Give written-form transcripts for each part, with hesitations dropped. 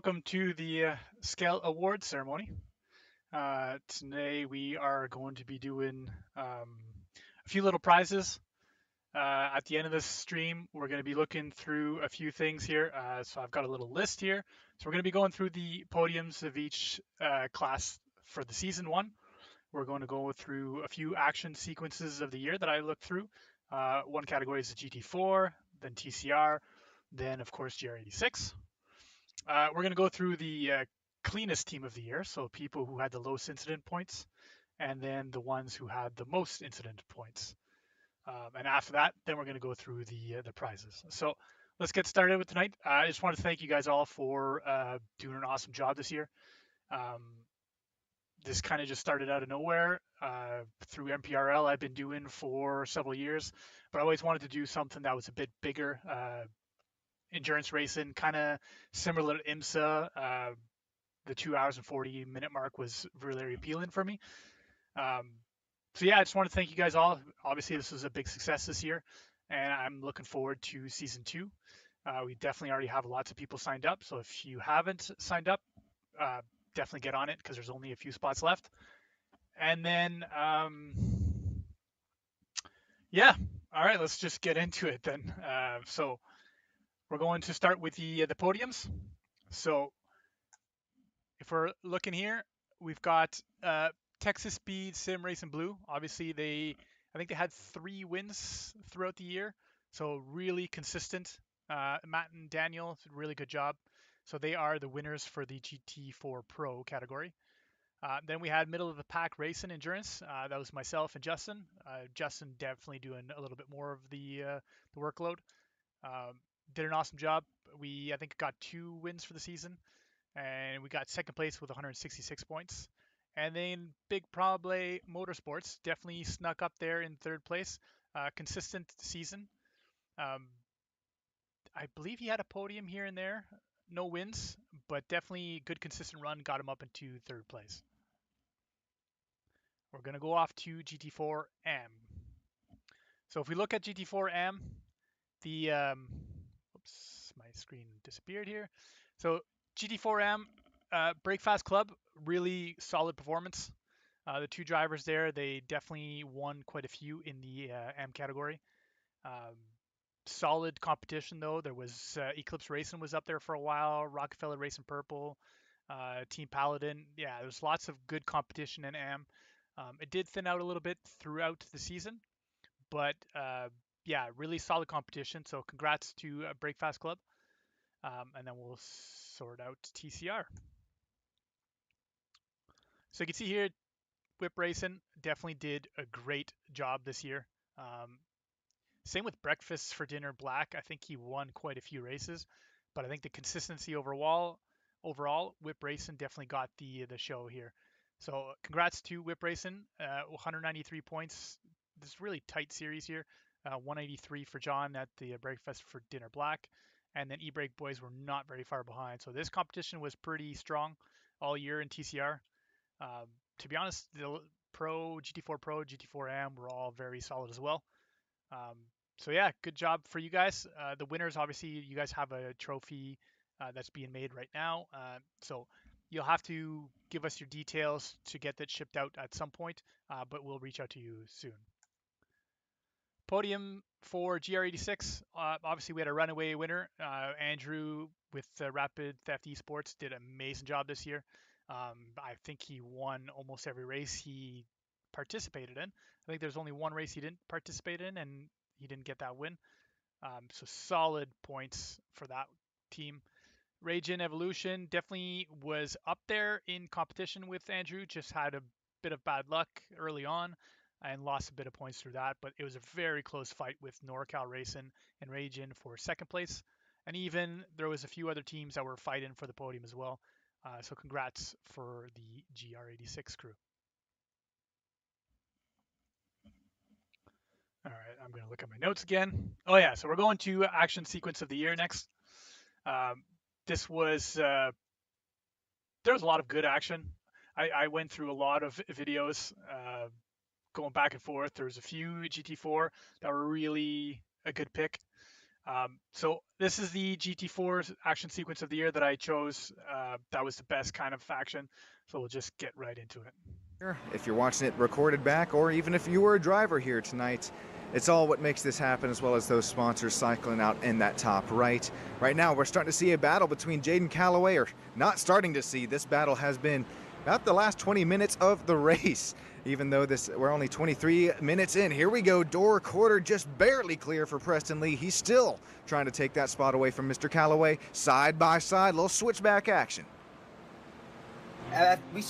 welcome to the SCEL Award ceremony. Today we are going to be doing a few little prizes. At the end of this stream, we're going to be looking through a few things here. So I've got a little list here. So we're going to be going through the podiums of each class for the season one. We're going to go through a few action sequences of the year that I looked through. One category is the GT4, then TCR, then of course GR86. We're going to go through the cleanest team of the year, so people who had the lowest incident points, and then the ones who had the most incident points. And after that, then we're going to go through the prizes. So let's get started with tonight. I just want to thank you guys all for doing an awesome job this year. This kind of just started out of nowhere through MPRL. I've been doing for several years, but I always wanted to do something that was a bit bigger. Endurance racing, kind of similar to IMSA. The 2 hours and 40-minute mark was really appealing for me. So yeah, I just want to thank you guys all. Obviously, this was a big success this year, and I'm looking forward to season 2. We definitely already have lots of people signed up, so if you haven't signed up, definitely get on it because there's only a few spots left. And then, yeah, all right, let's just get into it then. So we're going to start with the podiums. So if we're looking here, we've got Texas Speed Sim Racing Blue. Obviously, I think they had 3 wins throughout the year, so really consistent. Matt and Daniel did a really good job. So they are the winners for the GT4 Pro category. Then we had middle of the pack racing endurance. That was myself and Justin. Justin definitely doing a little bit more of the workload. Did an awesome job. I think got 2 wins for the season, and we got second place with 166 points. And then Big Probable Motorsports definitely snuck up there in third place. Consistent season. I believe he had a podium here and there. No wins, but definitely good consistent run got him up into third place. We're going to go off to GT4M. So if we look at GT4M, oops, my screen disappeared here. So GT4M, Breakfast Club, really solid performance. The 2 drivers there, they definitely won quite a few in the M category. Solid competition though. There was Eclipse Racing was up there for a while, Rockefeller Racing Purple, Team Paladin. Yeah, there's lots of good competition in M. It did thin out a little bit throughout the season, but yeah, really solid competition. So congrats to Breakfast Club. And then we'll sort out TCR. So you can see here, Whip Racing definitely did a great job this year. Same with Breakfast for Dinner Black. I think he won quite a few races, but I think the consistency overall, Whip Racing definitely got the show here. So congrats to Whip Racing, 193 points. This really tight series here. 183 for John at the Breakfast for Dinner Black, and then E-Brake Boys were not very far behind. So this competition was pretty strong all year in TCR. To be honest, the Pro, GT4 Pro, GT4M were all very solid as well. So yeah, good job for you guys. The winners, obviously, you guys have a trophy that's being made right now. So you'll have to give us your details to get that shipped out at some point, but we'll reach out to you soon. Podium for GR86. Obviously, we had a runaway winner. Andrew with Rapid Theft Esports did an amazing job this year. I think he won almost every race he participated in. I think there's only one race he didn't participate in, and he didn't get that win. So solid points for that team. Raging Evolution definitely was up there in competition with Andrew, just had a bit of bad luck early on and lost a bit of points through that, but it was a very close fight with NorCal Racing and Raging for second place. And even there was a few other teams that were fighting for the podium as well. So congrats for the GR86 crew. All right, I'm going to look at my notes again. Oh yeah, so we're going to action sequence of the year next. This was there was a lot of good action. I went through a lot of videos going back and forth. There was a few GT4 that were really a good pick. So this is the GT4 action sequence of the year that I chose. That was the best kind of action. So we'll just get right into it. If you're watching it recorded back, or even if you were a driver here tonight, it's all what makes this happen, as well as those sponsors cycling out in that top right. Right now, we're starting to see a battle between Jaden Calloway, or not starting to see. This battle has been about the last 20 minutes of the race. Even though we're only 23 minutes in. Here we go, door quarter just barely clear for Preston Lee. He's still trying to take that spot away from Mr. Calloway. Side by side, little switchback action. I think we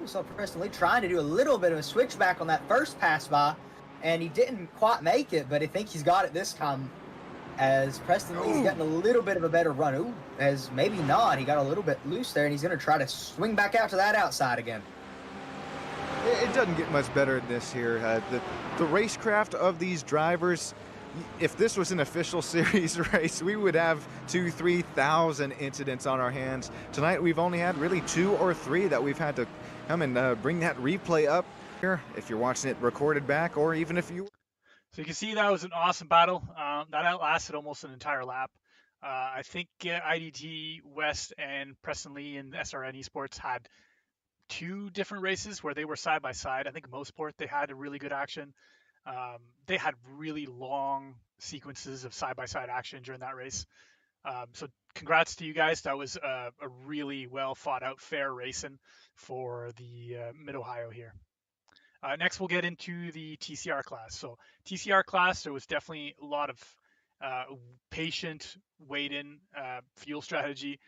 saw Preston Lee trying to do a little bit of a switchback on that first pass by, and he didn't quite make it, but I think he's got it this time, as Preston Lee's getting a little bit of a better run. Ooh, as maybe not. He got a little bit loose there, and he's going to try to swing back out to that outside again. It doesn't get much better than this here. The racecraft of these drivers, if this was an official series race, we would have 2,000-3,000 incidents on our hands. Tonight we've only had really 2 or 3 that we've had to come and bring that replay up here. If you're watching it recorded back, or even if you... So you can see that was an awesome battle. That outlasted almost an entire lap. I think IDT West and Preston Lee and SRN Esports had 2 different races where they were side by side. I think most sport they had a really good action. They had really long sequences of side by side action during that race. So congrats to you guys. That was a really well thought out, fair racing for the Mid Ohio here. Next, we'll get into the TCR class. So TCR class, there was definitely a lot of patient wait-in fuel strategy.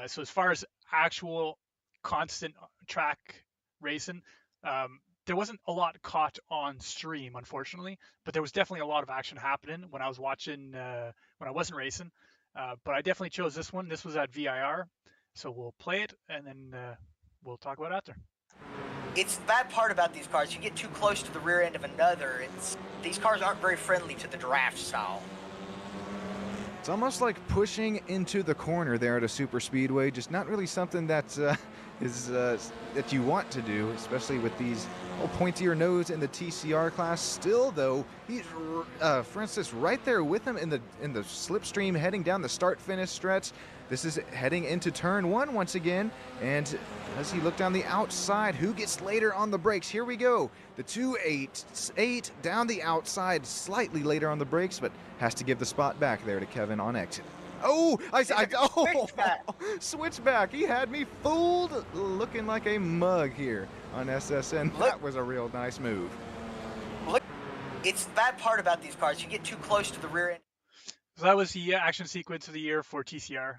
So as far as actual constant track racing, there wasn't a lot caught on stream, unfortunately, but there was definitely a lot of action happening when I was watching, when I wasn't racing. But I definitely chose this one. This was at VIR. So we'll play it, and then we'll talk about it after. It's the bad part about these cars. You get too close to the rear end of another. These cars aren't very friendly to the draft style. It's almost like pushing into the corner there at a super speedway. Just not really something that that you want to do, especially with these pointier nose in the TCR class. Still, though, he's Francis right there with him in the slipstream heading down the start-finish stretch. This is heading into turn 1 once again, and as he look down the outside, who gets later on the brakes? Here we go. The 288 down the outside, slightly later on the brakes, but has to give the spot back there to Kevin on exit. Switchback. He had me fooled, looking like a mug here on SSN. That was a real nice move. Look, it's the bad part about these cars. You get too close to the rear end. So that was the action sequence of the year for TCR.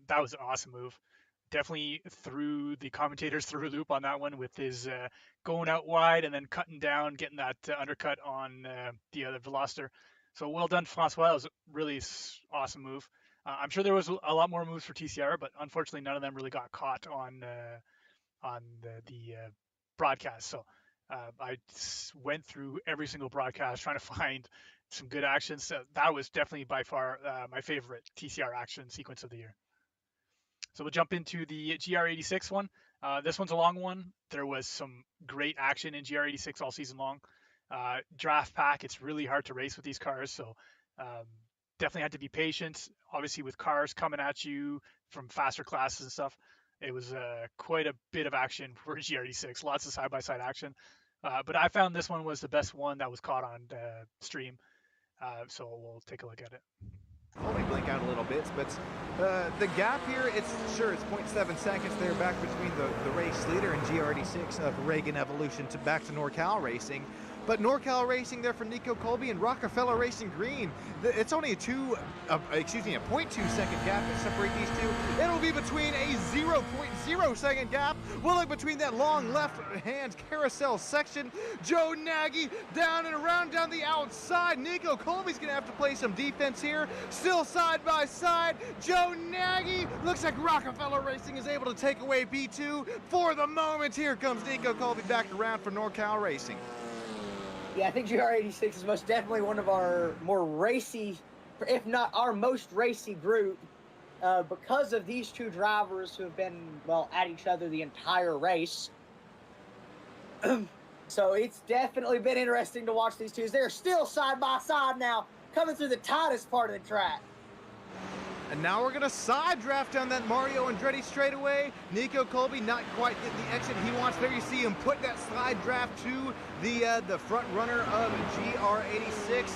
That was an awesome move. Definitely threw the commentators through a loop on that one with his going out wide and then cutting down, getting that undercut on the other Veloster. So well done, Francois. That was a really awesome move. I'm sure there was a lot more moves for TCR, but unfortunately none of them really got caught on the broadcast. So I went through every single broadcast trying to find some good actions. So that was definitely by far my favorite TCR action sequence of the year. So we'll jump into the GR86 one. This one's a long one. There was some great action in GR86 all season long. Draft pack, it's really hard to race with these cars, so definitely had to be patient. Obviously, with cars coming at you from faster classes and stuff, it was quite a bit of action for GR86. Lots of side-by-side action. But I found this one was the best one that was caught on stream. So we'll take a look at it. Only blink out a little bit, but the gap here, it's 0.7 seconds there back between the race leader and GR86 of Reagan Evolution back to NorCal Racing. But NorCal Racing there for Nico Colby and Rockefeller Racing Green, it's only a 0.2 second gap to separate these two. It'll be between a 0.0 second gap. We'll look between that long left hand carousel section. Joe Nagy down and around down the outside. Nico Colby's gonna have to play some defense here. Still side by side. Joe Nagy, looks like Rockefeller Racing is able to take away P2 for the moment. Here comes Nico Colby back around for NorCal Racing. Yeah, I think GR86 is most definitely one of our more racy, if not our most racy group, because of these two drivers who have been, well, at each other the entire race. So it's definitely been interesting to watch these two. They're still side by side now. coming through the tightest part of the track. And now we're gonna side draft down that Mario Andretti straightaway. Nico Colby not quite getting the exit he wants. There you see him put that slide draft to the front runner of GR86.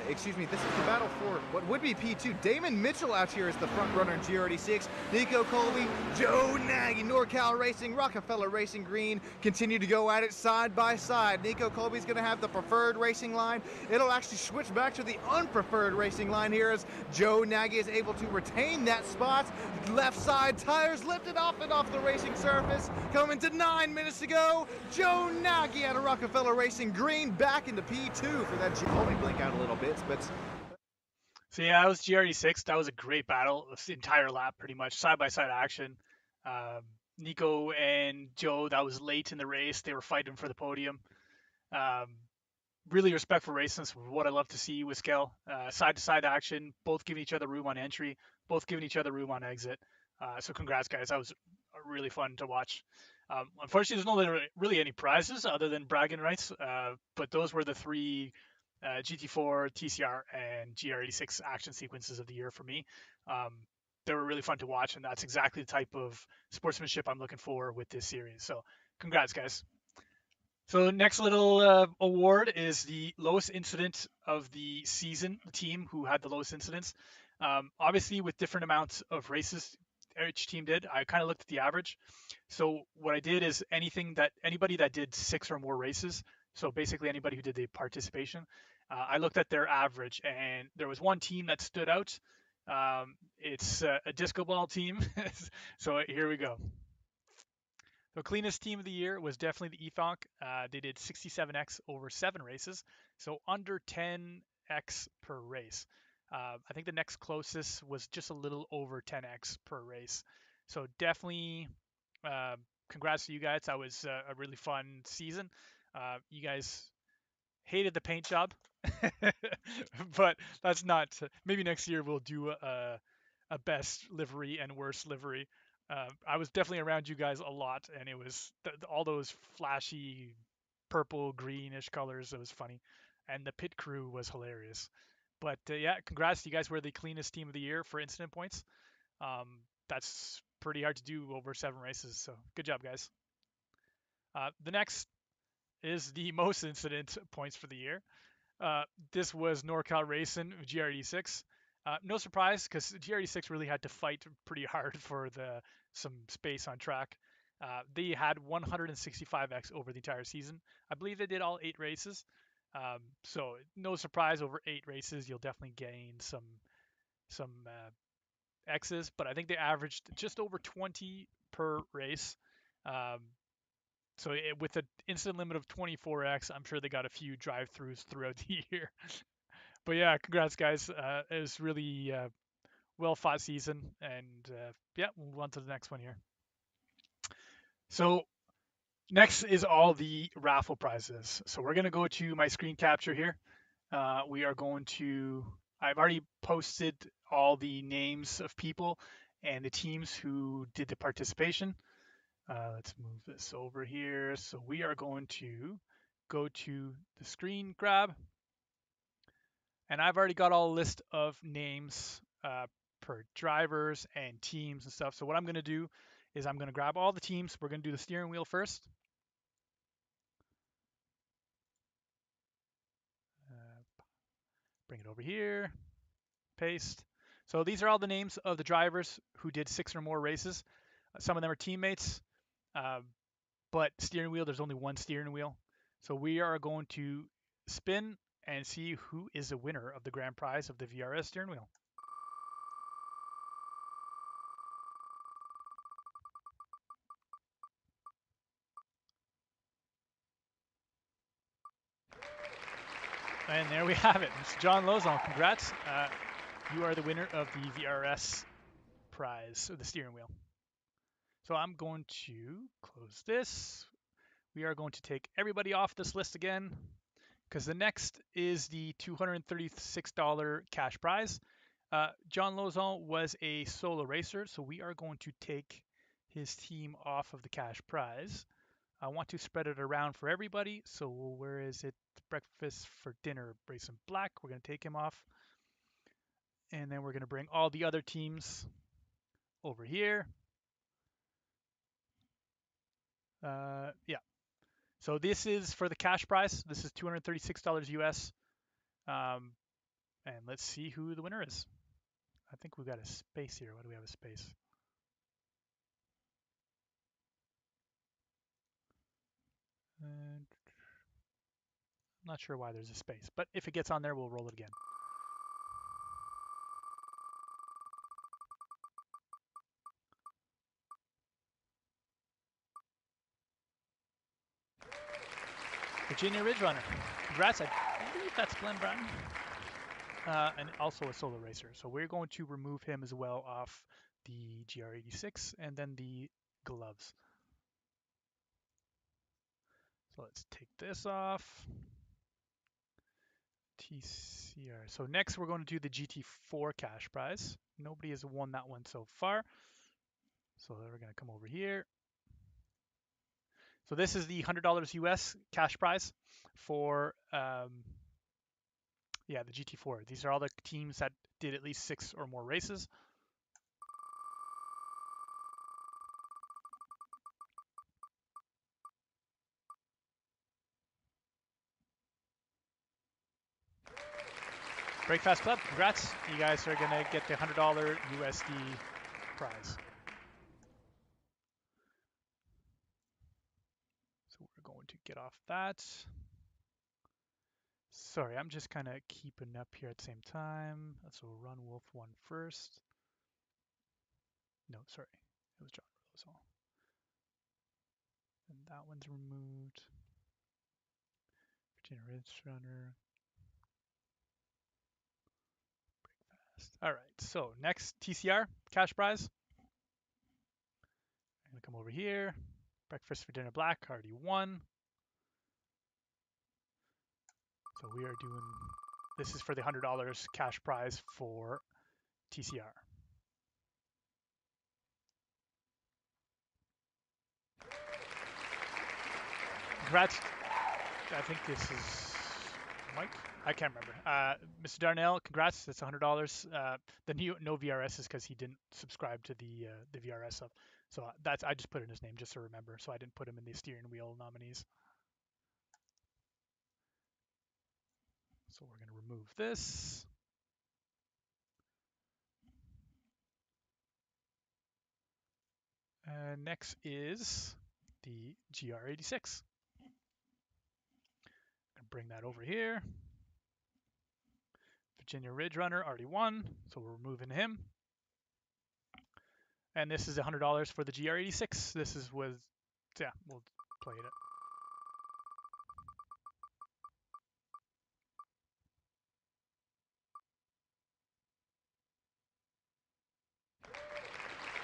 Excuse me, this is the battle for what would be P2. Damon Mitchell out here is the front runner in GR86. Nico Colby, Joe Nagy, NorCal Racing, Rockefeller Racing Green continue to go at it side by side. Nico Colby's going to have the preferred racing line. It'll actually switch back to the unpreferred racing line here as Joe Nagy is able to retain that spot. Left side tires lifted off and off the racing surface. Coming to 9 minutes to go. Joe Nagy out of Rockefeller Racing Green back into P2 for that. Colby blink out a little bit, but So yeah, that was GR86. That was a great battle. This entire lap, pretty much side by side action. Um, Nico and Joe, that was late in the race. They were fighting for the podium. Um, really respectful racing. That's what I love to see with SCEL. Side to side action, both giving each other room on entry, both giving each other room on exit. So congrats, guys. That was really fun to watch. Unfortunately, there's no really any prizes other than bragging rights, but those were the three GT4, TCR, and GR86 action sequences of the year for me. They were really fun to watch, and that's exactly the type of sportsmanship I'm looking for with this series. So congrats, guys. So next little award is the lowest incident of the season, the team who had the lowest incidents. Obviously, with different amounts of races each team did, I kind of looked at the average. So what I did is anybody that did 6 or more races, so basically anybody who did the participation, I looked at their average, and there was one team that stood out. It's a disco ball team. So here we go. The cleanest team of the year was definitely the EFONC. They did 67x over 7 races, so under 10x per race. I think the next closest was just a little over 10x per race. So definitely, congrats to you guys. That was a really fun season. You guys hated the paint job, but that's not. Maybe next year we'll do a best livery and worst livery. I was definitely around you guys a lot, and it was all those flashy purple, greenish colors. It was funny, and the pit crew was hilarious. But yeah, congrats! You guys were the cleanest team of the year for incident points. That's pretty hard to do over 7 races, so good job, guys. The next is the most incident points for the year. This was NorCal Racing GR86. No surprise, because GR86 really had to fight pretty hard for some space on track. They had 165x over the entire season. I believe they did all 8 races. So no surprise, over 8 races you'll definitely gain some X's, but I think they averaged just over 20 per race. Um, so with an incident limit of 24x, I'm sure they got a few drive-throughs throughout the year. But yeah, congrats, guys. It was really well fought season, and yeah, we'll move on to the next one here. So next is all the raffle prizes. So we're gonna go to my screen capture here. We are going to. I've already posted all the names of people and the teams who did the participation. Let's move this over here. So we are going to go to the screen grab, and I've already got all a list of names per drivers and teams and stuff. So what I'm going to do is I'm going to grab all the teams. We're going to do the steering wheel first. Bring it over here, paste. So these are all the names of the drivers who did 6 or more races. Some of them are teammates, but steering wheel, there's only one steering wheel. So we are going to spin and see who is the winner of the grand prize of the VRS steering wheel. And there we have it. It's John Lozon. Congrats. You are the winner of the VRS prize, or the steering wheel. So I'm going to close this. We are going to take everybody off this list again, because the next is the $236 cash prize. John Lozon was a solo racer, so we are going to take his team off of the cash prize. I want to spread it around for everybody, so where is it? breakfast for dinner, Racing Black. We're going to take him off. And then we're going to bring all the other teams over here. Yeah. So this is for the cash prize. This is $236 US. And let's see who the winner is. I think we've got a space here. Why do we have a space? And I'm not sure why there's a space, but if it gets on there, we'll roll it again. Virginia Ridge Runner. Congrats. I believe that's Glenn Bratton. And also a solo racer. So we're going to remove him as well off the GR86 and then the gloves. So let's take this off. TCR. So next we're going to do the GT4 cash prize. Nobody has won that one so far. So we're going to come over here. So this is the $100 US cash prize for yeah, the GT4. These are all the teams that did at least 6 or more races. Breakfast Club, congrats. You guys are going to get the $100 USD prize. So we're going to get off that. Sorry, I'm just kind of keeping up here at the same time. So run Wolf 1 first. No, sorry. It was John Rosal. And that one's removed. Virginia Ridge Runner. Breakfast. All right, so next TCR, cash prize. I'm going to come over here. Breakfast for Dinner Black, already won. So we are doing, this is for the $100 cash prize for TCR. Congrats. I think this is Mike. I can't remember. Mr. Darnell, congrats. That's $100. The new no VRS is because he didn't subscribe to the VRS stuff. So that's, I just put in his name just to remember. So I didn't put him in the steering wheel nominees. So we're going to remove this. Next is the GR86. Bring that over here. Virginia Ridge Runner already won, so we're removing him. And this is $100 for the GR86. This is with, yeah, we'll play it.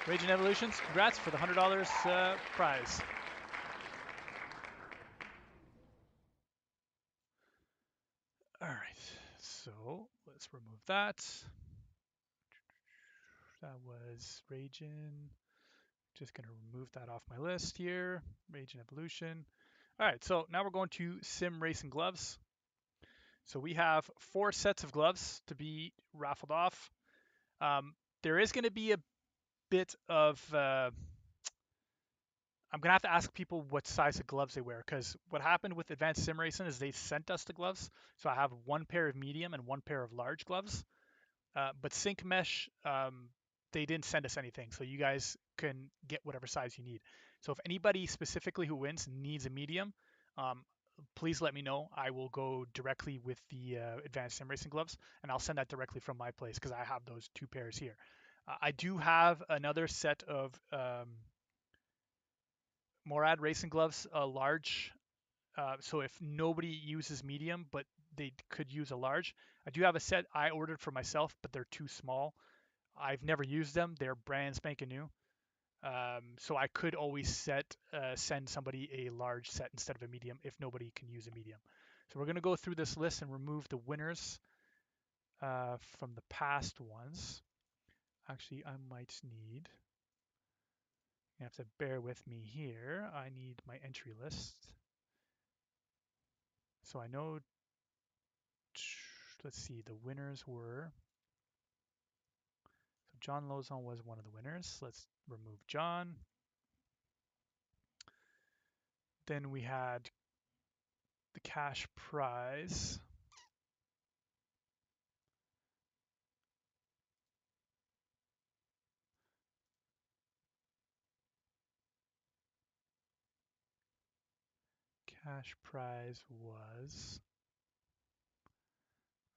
Rage and Evolutions, congrats for the $100 prize. All right, so let's remove that. That was Raging. Just going to remove that off my list here. Rage and Evolution. All right, so now we're going to Sim Racing Gloves. So we have 4 sets of gloves to be raffled off. There is going to be a bit of I'm gonna have to ask people what size of gloves they wear, because what happened with Advanced Sim Racing is they sent us the gloves. So I have 1 pair of medium and 1 pair of large gloves. But Sync Mesh, they didn't send us anything, so you guys can get whatever size you need. So if anybody specifically who wins needs a medium, please let me know. I will go directly with the Advanced Sim Racing gloves, and I'll send that directly from my place because I have those 2 pairs here. I do have another set of Morad Racing gloves, a large. So if nobody uses medium, but they could use a large, I do have a set I ordered for myself, but they're too small. I've never used them. They're brand spanking new. So I could always send somebody a large set instead of a medium if nobody can use a medium. So we're going to go through this list and remove the winners from the past ones. Actually, I might need, you have to bear with me here. I need my entry list. So I know, let's see, the winners were, so John Lozon was one of the winners. Let's remove John. Then we had the cash prize. Cash prize was,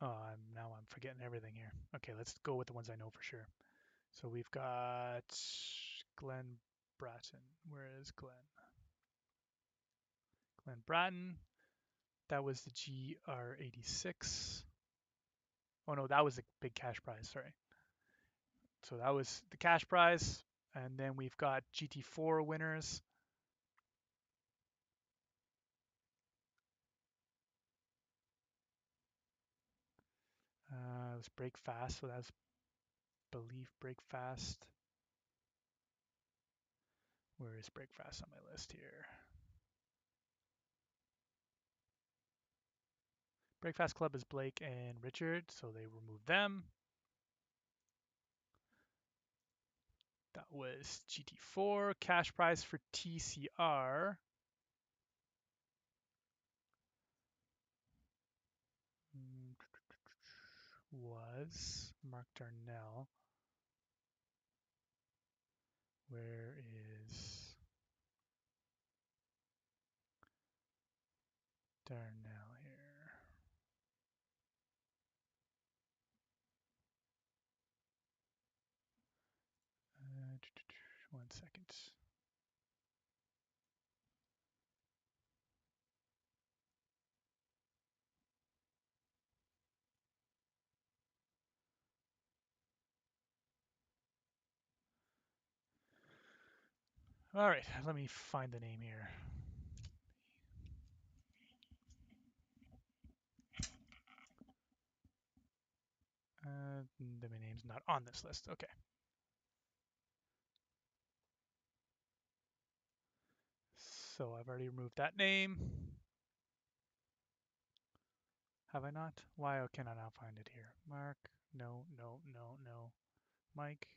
oh, now I'm forgetting everything here. Okay, let's go with the ones I know for sure. So we've got Glenn Bratton. Where is Glenn? Glenn Bratton. That was the GR86. Oh no, that was the big cash prize, sorry. So that was the cash prize. And then we've got GT4 winners. It was Break Fast, so that's Believe Break Fast. Where is Break Fast on my list here? Break Fast Club is Blake and Richard, so they removed them. That was GT4. Cash prize for TCR was Mark Darnell. Where is Darnell here? One second. All right, let me find the name here. The name's not on this list. Okay. So I've already removed that name. Have I not? Why can I not find it here? Mark, no, no, no, no. Mike.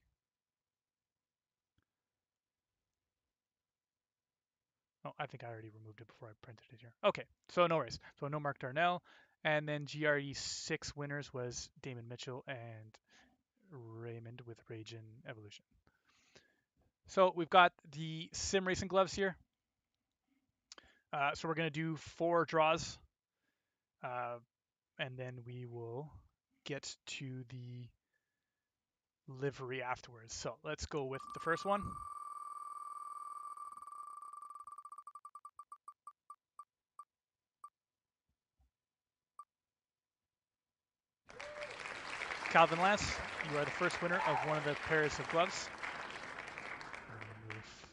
Oh, I think I already removed it before I printed it here. Okay, so no worries. So no Mark Darnell. And then GRE6 winners was Damon Mitchell and Raymond with Rage and Evolution. So we've got the sim racing gloves here. So we're going to do 4 draws. And then we will get to the livery afterwards. So let's go with the first one. Calvin Lance, you are the first winner of one of the pairs of gloves. Remove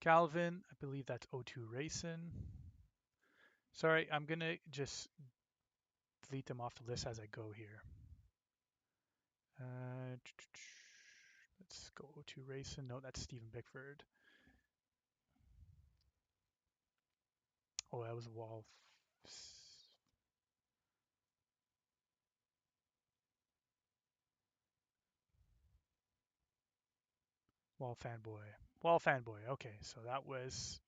Calvin, I believe that's O2 Racing. Sorry, I'm going to just delete them off the list as I go here. Let's go O2 Racing. No, that's Stephen Bickford. Oh, that was Wall Fanboy. Wall Fanboy. Okay, so that was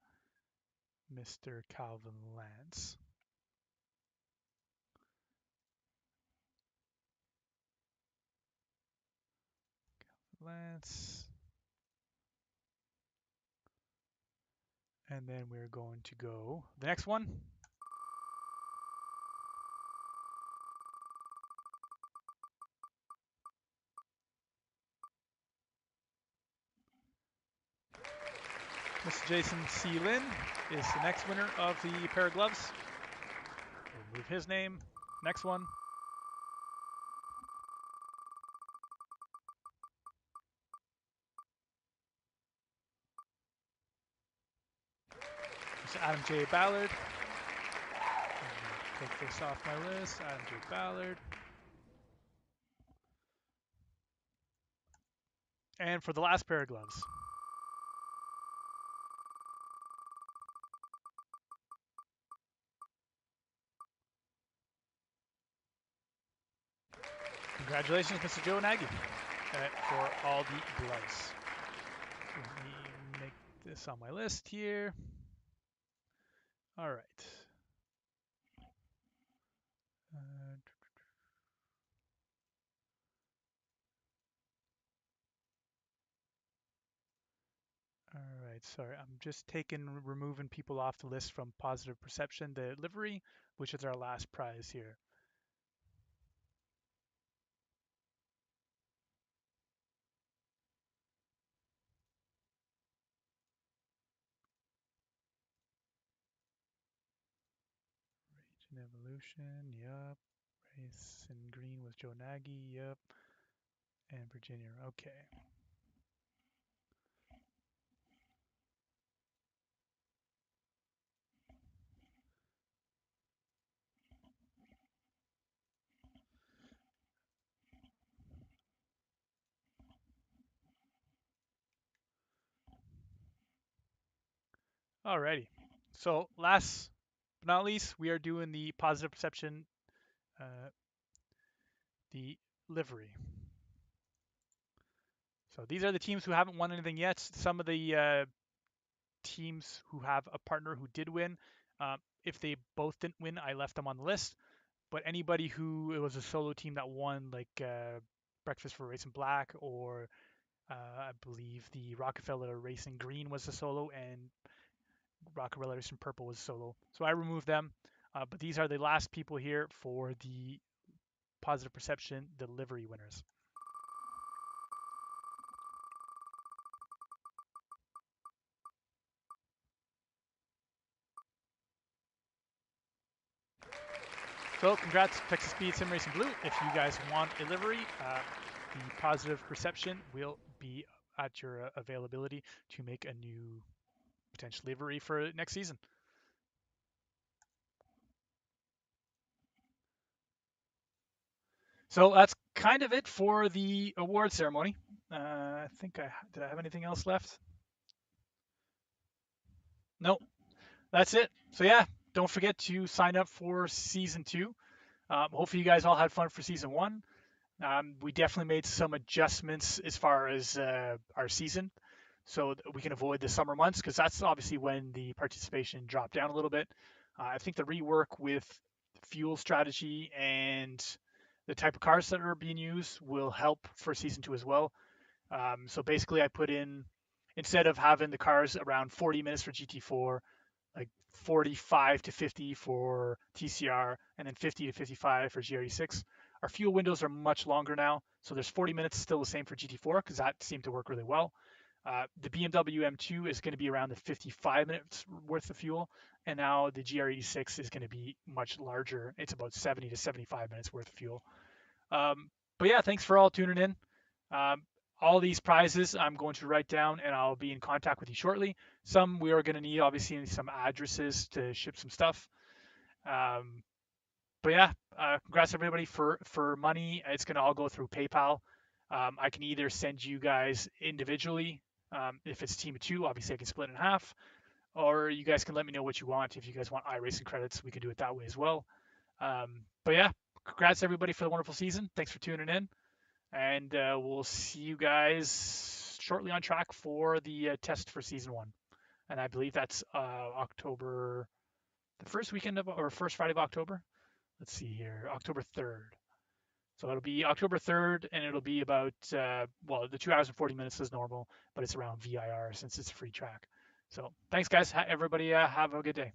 Mr. Calvin Lance. And then we're going to go the next one. Mr. Jason C. Lin is the next winner of the pair of gloves. Remove his name. Next one. Mr. Adam J. Ballard. Take this off my list. Adam J. Ballard. And for the last pair of gloves. Congratulations, Mr. Joe Nagy, for all the gloves. Let me make this on my list here. All right. All right, sorry, I'm just removing people off the list from Positive Perception, the livery, which is our last prize here. Rage and Evolution, yup. Race in green was Joe Nagy, yup. And Virginia, okay. Alrighty. So last but not least, we are doing the Positive Perception, the livery. So these are the teams who haven't won anything yet. Some of the teams who have a partner who did win, if they both didn't win, I left them on the list. But anybody who it was a solo team that won, like Breakfast for Racing Black, or I believe the Rockefeller Racing Green was a solo, and Rockefeller Racing Purple was solo. So I removed them. But these are the last people here for the Positive Perception, the livery winners. So congrats, Texas Speed Sim Racing Blue. If you guys want a livery, the Positive Perception will be at your availability to make a new potential livery for next season. So that's kind of it for the award ceremony. I think did I have anything else left? No, that's it. So yeah, don't forget to sign up for season 2. Hopefully you guys all had fun for season 1. We definitely made some adjustments as far as our season, so we can avoid the summer months, because that's obviously when the participation dropped down a little bit. I think the rework with fuel strategy and the type of cars that are being used will help for season 2 as well. So basically, I put in, instead of having the cars around 40 minutes for GT4, like 45 to 50 for TCR, and then 50 to 55 for GRE6. Our fuel windows are much longer now, so there's 40 minutes still the same for GT4, because that seemed to work really well. The BMW M2 is going to be around the 55 minutes worth of fuel, and now the GR86 is going to be much larger. It's about 70 to 75 minutes worth of fuel. But yeah, thanks for all tuning in. All these prizes I'm going to write down, and I'll be in contact with you shortly. Some we are going to need, obviously, some addresses to ship some stuff. But yeah, congrats everybody for money. It's going to all go through PayPal. I can either send you guys individually. If it's team of 2, obviously I can split in half, or you guys can let me know what you want. If you guys want iRacing credits, we can do it that way as well. But yeah, congrats everybody for the wonderful season. Thanks for tuning in, and we'll see you guys shortly on track for the test for season 1. And I believe that's October, the first weekend of, or first Friday of October. Let's see here, October 3rd. So it'll be October 3rd, and it'll be about, well, the 2 hours and 40 minutes is normal, but it's around VIR since it's a free track. So thanks, guys. Everybody have a good day.